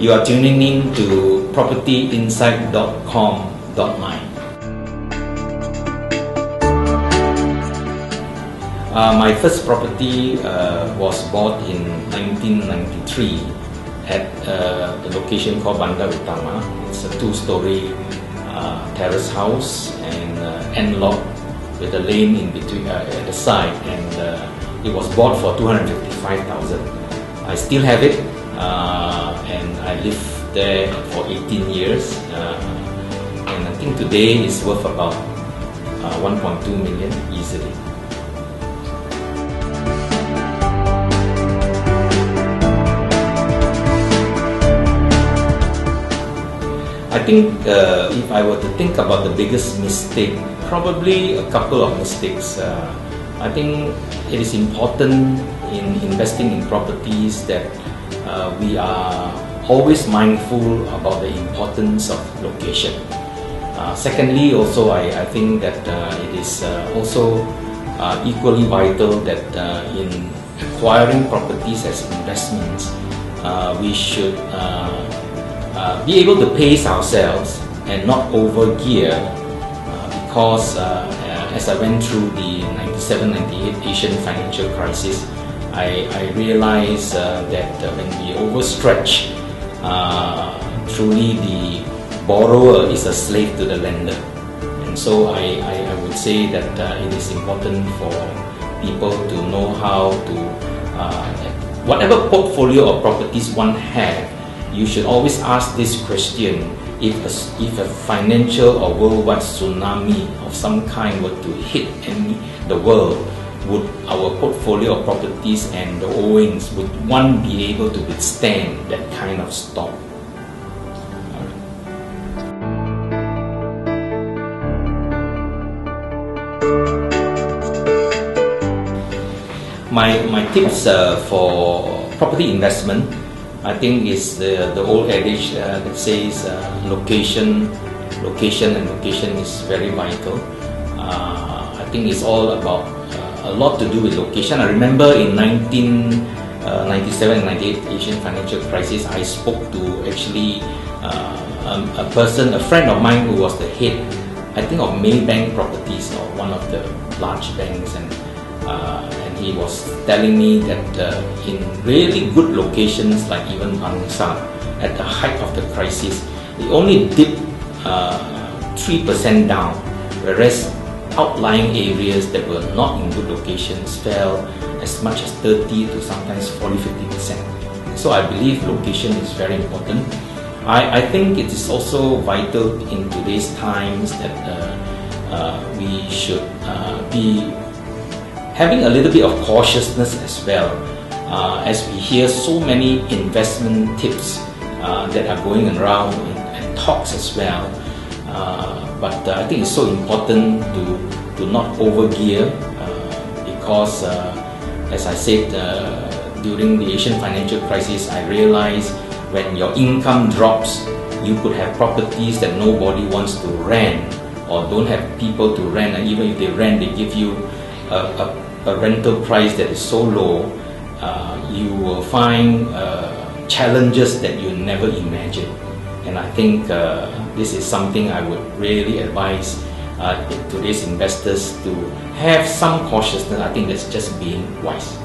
You are tuning in to propertyinsight.com.my. My first property was bought in 1993 at the location called Bandar Utama. It's a two-story terrace house and end lot with a lane in between at the side, and it was bought for 255,000. I still have it, and I lived there for 18 years, and I think today it's worth about 1.2 million easily. I think if I were to think about the biggest mistake, probably a couple of mistakes. I think it is important in investing in properties that we are always mindful about the importance of location. Secondly, also I think that it is also equally vital that in acquiring properties as investments, we should be able to pace ourselves and not overgear, because as I went through the 97-98 Asian financial crisis, I realized that when we overstretch, truly the borrower is a slave to the lender. And so I would say that it is important for people to know how to, whatever portfolio of properties one has, you should always ask this question: if a financial or worldwide tsunami of some kind were to hit the world, would our portfolio of properties and the owings, would one be able to withstand that kind of storm? My tips for property investment, I think, is the old adage that says location is very vital. I think it's all about a lot to do with location. I remember in 1997 and 98 Asian financial crisis, I spoke to actually a friend of mine who was the head, I think, of Maybank Properties, or one of the large banks, and he was telling me that in really good locations like even Bangsar, at the height of the crisis, it only dipped 3% down, whereas outlying areas that were not in good locations fell as much as 30 to sometimes 40-50%. So I believe location is very important. I think it is also vital in today's times that we should be having a little bit of cautiousness as well, as we hear so many investment tips that are going around and talks as well. But I think it's so important to not overgear, because as I said, during the Asian financial crisis, I realized when your income drops, you could have properties that nobody wants to rent or don't have people to rent, and even if they rent, they give you a rental price that is so low. You will find challenges that you never imagined. And I think this is something I would really advise today's investors to have some cautiousness. I think that's just being wise.